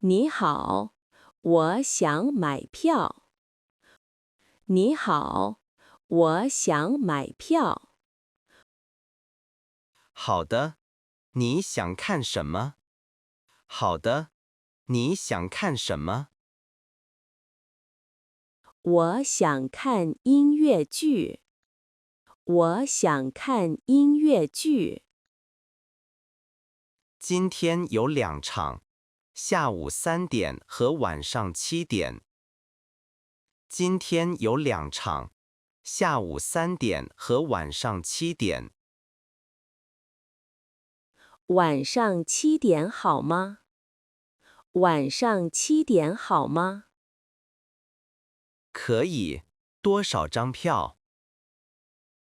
你好，我想买票。你好，我想买票。好的，你想看什么？好的，你想看什么？我想看音乐剧。我想看音乐剧。今天有2场，下午3点和晚上7点。今天有2场，下午3点和晚上7点。晚上7点好吗？晚上7点好吗？可以，多少张票？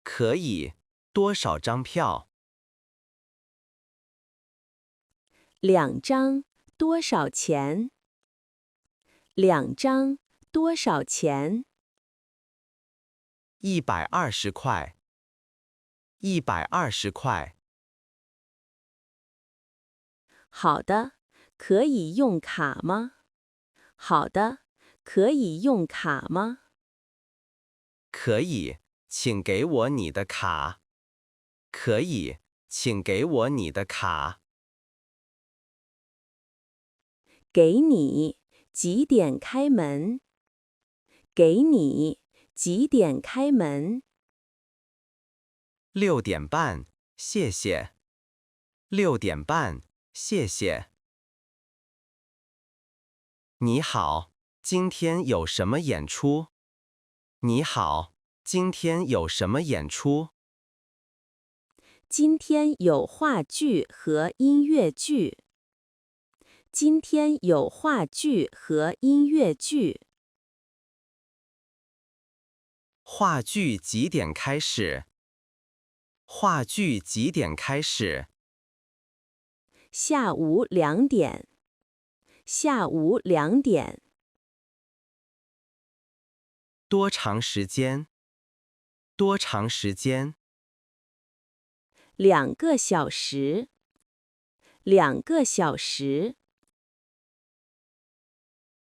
可以，多少张票2张，多少钱？2张，多少钱？120块。120块。好的，可以用卡吗？好的，可以用卡吗？可以，请给我你的卡。可以，请给我你的卡。给你，几点开门？给你，几点开门？ 6点半，谢谢。6点半，谢谢。你好，今天有什么演出？你好，今天有什么演出？今天有话剧和音乐剧。今天有话剧和音乐剧。话剧几点开始？话剧几点开始？下午2点。下午2点。多长时间？多长时间？ 2个小时。2个小时。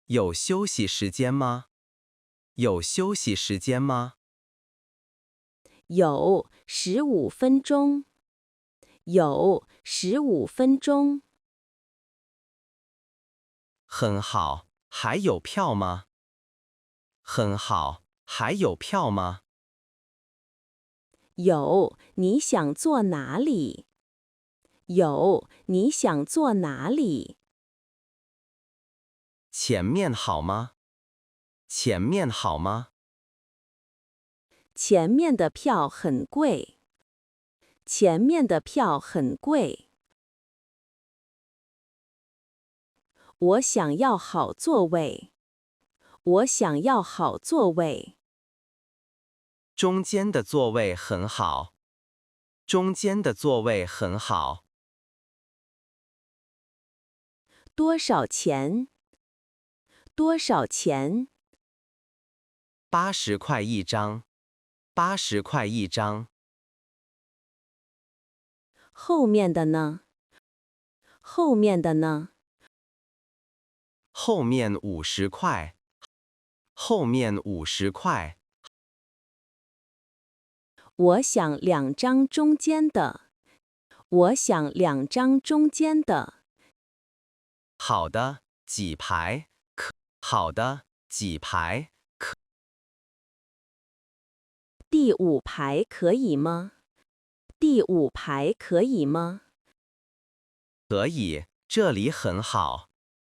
有休息时间吗？有休息时间吗？有15分钟。有15分钟。很好，还有票吗？很好，还有票吗？有，你想坐哪里？有，你想坐哪里？前面好吗？前面好吗？前面的票很贵。前面的票很贵。我想要好座位。我想要好座位。中间的座位很好。中间的座位很好。多少钱？多少钱80块一张。80块一张。后面的呢？后面的呢？后面50块。后面50块。我想2张中间的。我想2张中间的。好的，几排？好的，几排？第5排可以吗？第5排可以吗？可以，这里很好。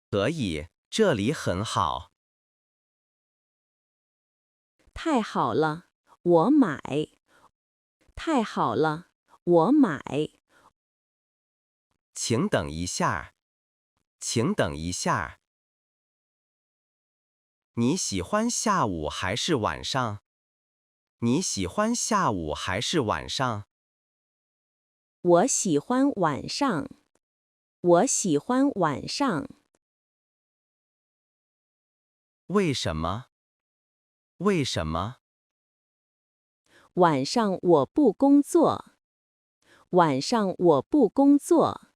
可以，这里很好。太好了，我买。太好了，我买。请等一下。请等一下。你喜欢下午还是晚上？你喜欢下午还是晚上？我喜欢晚上。我喜欢晚上。为什么？为什么？晚上我不工作。晚上我不工作。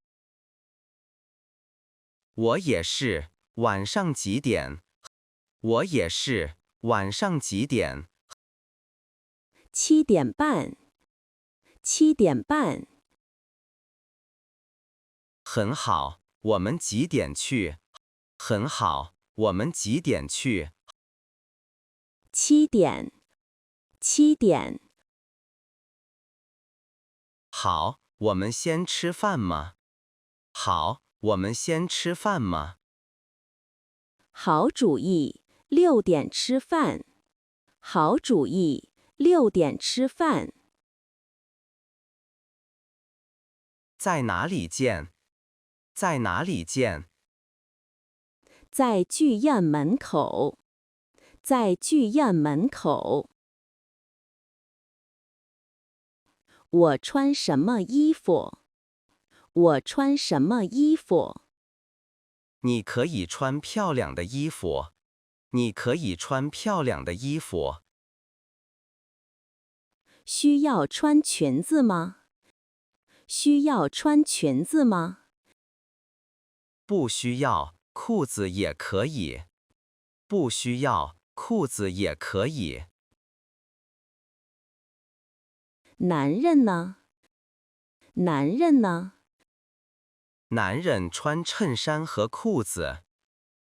我也是。晚上几点？我也是，晚上几点？7点半。7点半。很好，我们几点去？很好，我们几点去7点。7点。好，我们先吃饭吗？好，我们先吃饭吗？好主意，6点吃饭。好主意，6点吃饭。在哪里见？在哪里见？在剧院门口。在剧院门口。我穿什么衣服？我穿什么衣服？你可以穿漂亮的衣服。你可以穿漂亮的衣服。需要穿裙子吗？需要穿裙子吗？不需要，裤子也可以。不需要，裤子也可以。男人呢？男人呢？男人穿衬衫和裤子。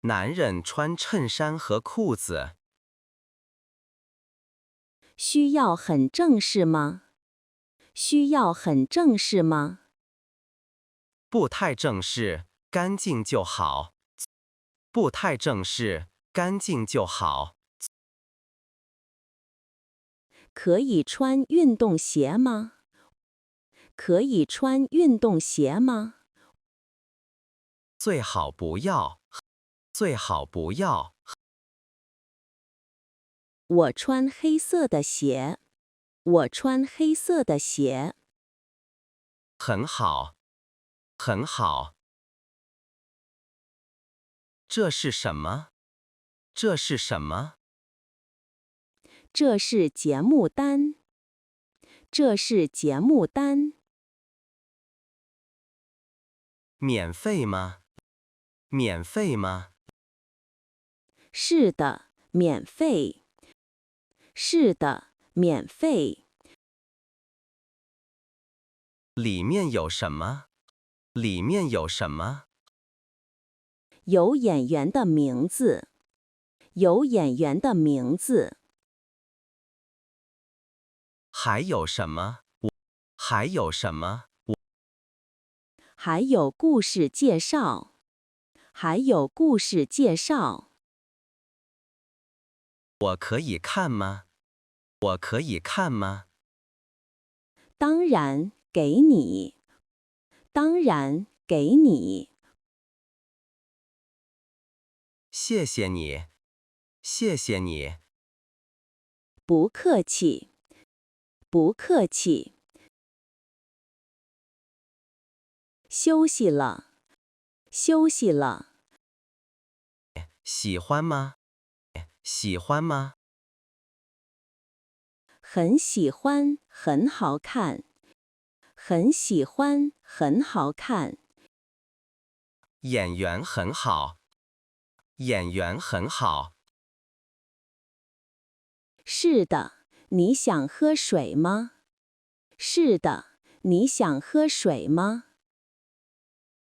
男人穿衬衫和裤子。需要很正式吗？需要很正式吗？不太正式，干净就好。不太正式，干净就好。可以穿运动鞋吗？可以穿运动鞋吗？最好不要。最好不要。我穿黑色的鞋。我穿黑色的鞋。很好，很好。这是什么？这是什么？这是节目单。这是节目单。免费吗？免费吗？是的，免费。是的，免费。里面有什么？里面有什么？有演员的名字。有演员的名字。还有什么？还有什么？还有故事介绍。还有故事介绍。我可以看吗？我可以看吗？当然，给你。当然，给你。谢谢你，谢谢你。不客气。不客气。休息了。休息了。喜欢吗？喜欢吗？很喜欢，很好看。很喜欢，很好看。演员很好，演员很好。是的，你想喝水吗？是的，你想喝水吗？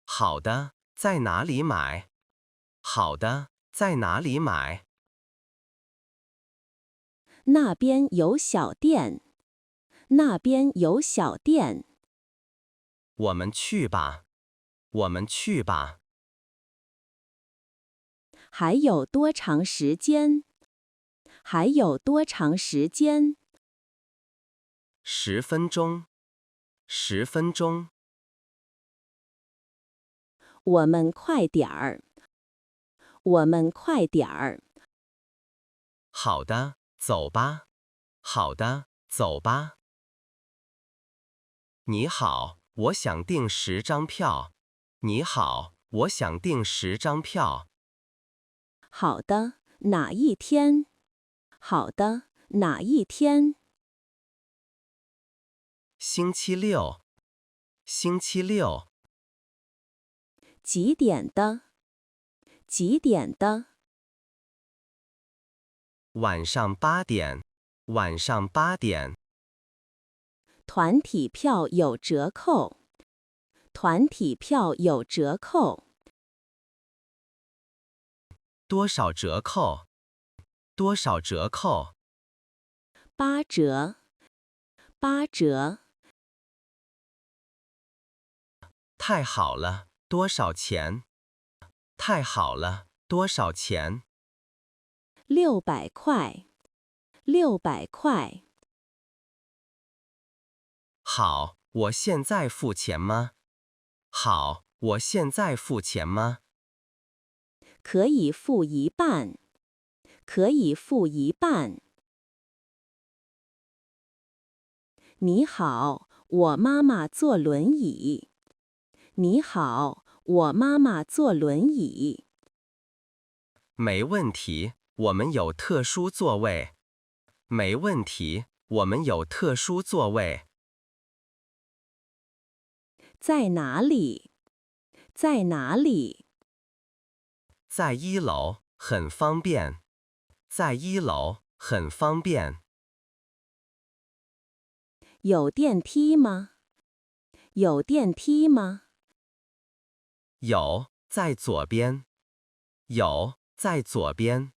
好的，在哪里买？好的，在哪里买？那边有小店。那边有小店。我们去吧，我们去吧。还有多长时间？还有多长时间10分钟，10分钟。我们快点儿。我们快点儿。好的，走吧。好的，走吧。你好，我想订10张票。你好，我想订10张票。好的，哪一天？好的，哪一天？星期六，星期六。几点的？几点的？晚上8点。晚上8点。团体票有折扣。团体票有折扣。多少折扣？多少折扣？8折。8折。太好了，多少钱？太好了，多少钱？600块。600块。好，我现在付钱吗？好，我现在付钱吗？可以付一半。可以付一半。你好，我妈妈坐轮椅。你好，我妈妈坐轮椅。没问题，我们有特殊座位。没问题，我们有特殊座位。在哪里？在哪里？在1楼，很方便。在1楼，很方便。有电梯吗？有电梯吗？有，在左边。有，在左边。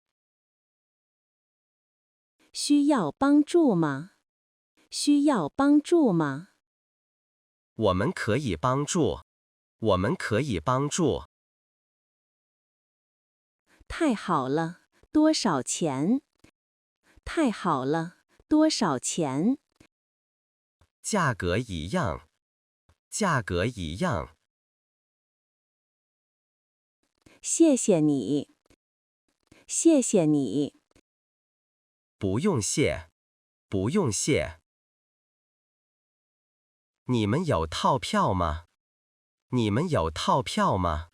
需要帮助吗？需要帮助吗？我们可以帮助。我们可以帮助。太好了，多少钱？太好了，多少钱？价格一样。价格一样。谢谢你。谢谢你。不用谢。不用谢。你们有套票吗？你们有套票吗？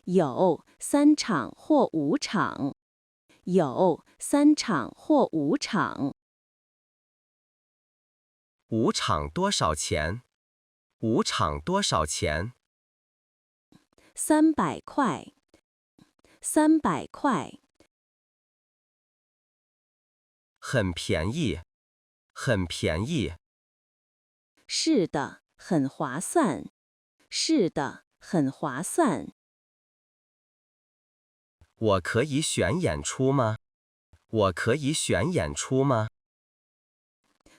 有3场或5场。有3场或5场。5场多少钱？5场多少钱？300块。300块。很便宜。很便宜。是的，很划算。是的，很划算。我可以选演出吗？我可以选演出吗？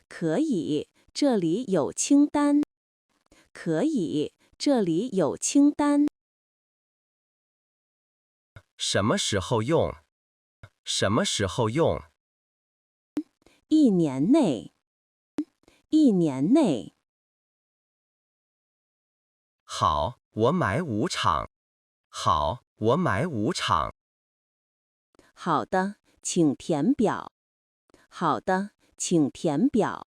可以，这里有清单。可以，这里有清单。什么时候用？什么时候用1年内。1年内。好，我买5场。好，我买5场。好的，请填表。好的，请填表。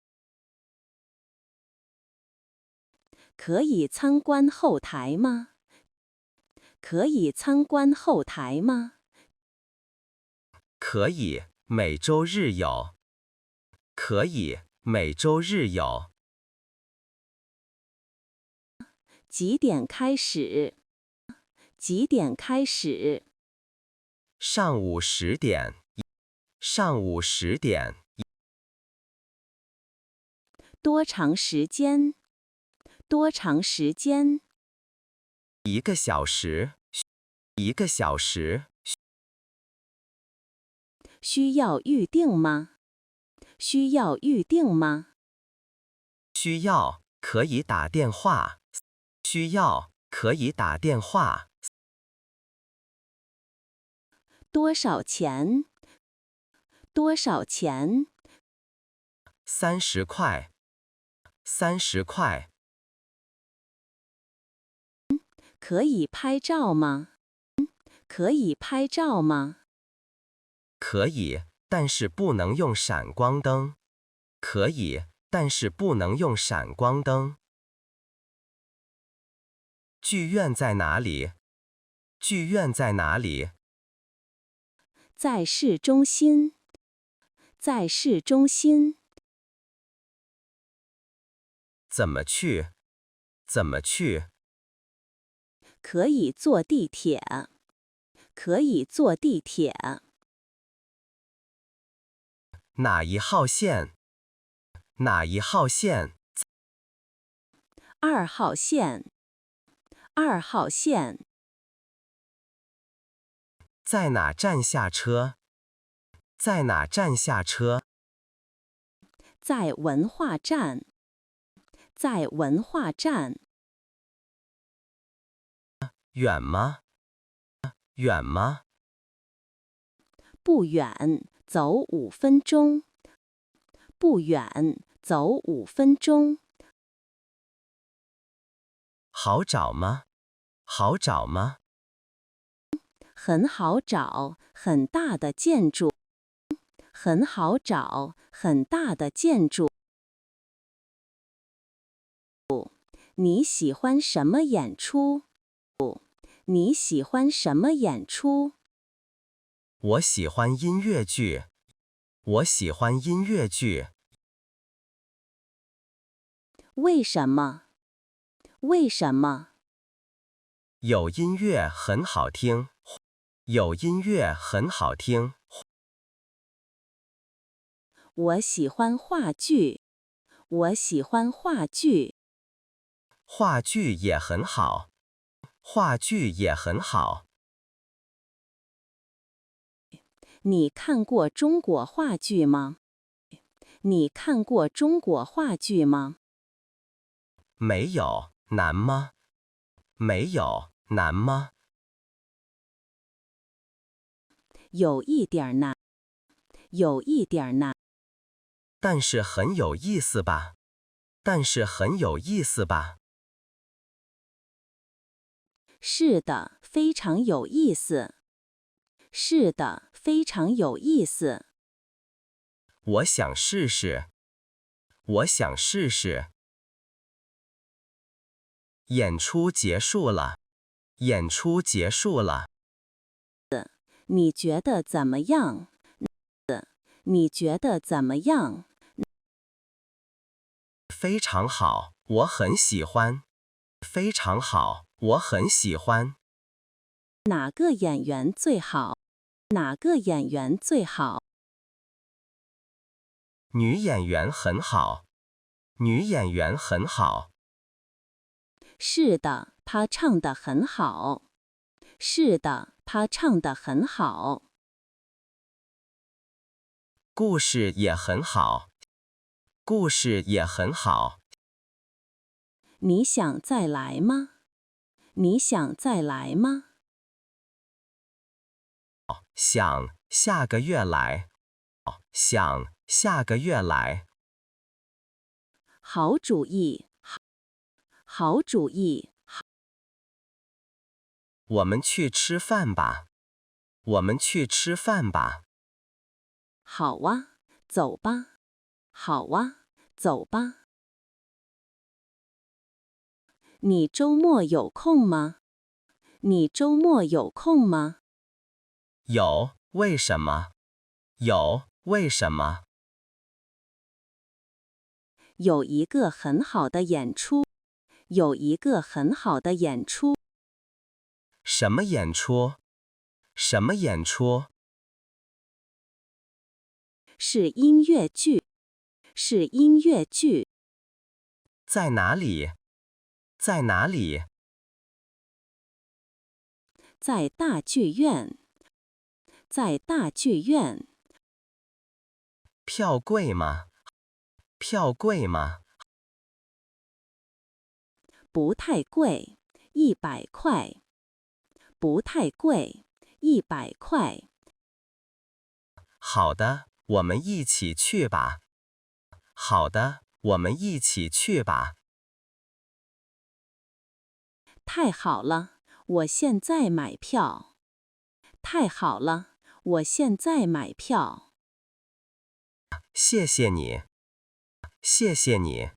可以参观后台吗？可以参观后台吗？可以，每周日有。可以，每周日有。几点开始？几点开始？上午10点。上午10点。多长时间？多长时间1个小时。1个小时。需要预定吗？需要预定吗？需要，可以打电话。需要，可以打电话。多少钱？多少钱？30块。30块。可以拍照吗？可以拍照吗？可以，但是不能用闪光灯。可以，但是不能用闪光灯。剧院在哪里？剧院在哪里？在市中心。在市中心。怎么去？怎么去？可以坐地铁。可以坐地铁。哪一号线？哪一号线？ 2号线。2号线。在哪站下车？在哪站下车？在文化站。在文化站。远吗？远吗？不远，走5分钟。不远，走5分钟。好找吗？好找吗？很好找，很大的建筑。很好找，很大的建筑。你喜欢什么演出？你喜欢什么演出？我喜欢音乐剧。我喜欢音乐剧。为什么？为什么？有音乐很好听。有音乐很好听。我喜欢话剧。我喜欢话剧。话剧也很好。话剧也很好。你看过中国话剧吗？你看过中国话剧吗？没有，难吗？没有，难吗？有一点难。有一点难。但是很有意思吧？但是很有意思吧？是的，非常有意思。是的，非常有意思。我想试试。我想试试。演出结束了。演出结束了。你觉得怎么样？你觉得怎么样？非常好，我很喜欢。非常好，我很喜欢。哪个演员最好？哪个演员最好？女演员很好。女演员很好。是的，她唱得很好。是的，她唱得很好。故事也很好。故事也很好。你想再来吗？你想再来吗？想下个月来。想下个月来。好主意，好主意。我们去吃饭吧。我们去吃饭吧。好哇，走吧。好哇，走吧。你周末有空吗？你周末有空吗？有，为什么？有，为什么？有一个很好的演出。有一个很好的演出。什么演出？什么演出？是音乐剧。是音乐剧。在哪里？在哪里？在大剧院。在大剧院。票贵吗？票贵吗？不太贵，100块。不太贵，100块。好的，我们一起去吧。好的，我们一起去吧。太好了，我现在买票。太好了，我现在买票。谢谢你。谢谢你。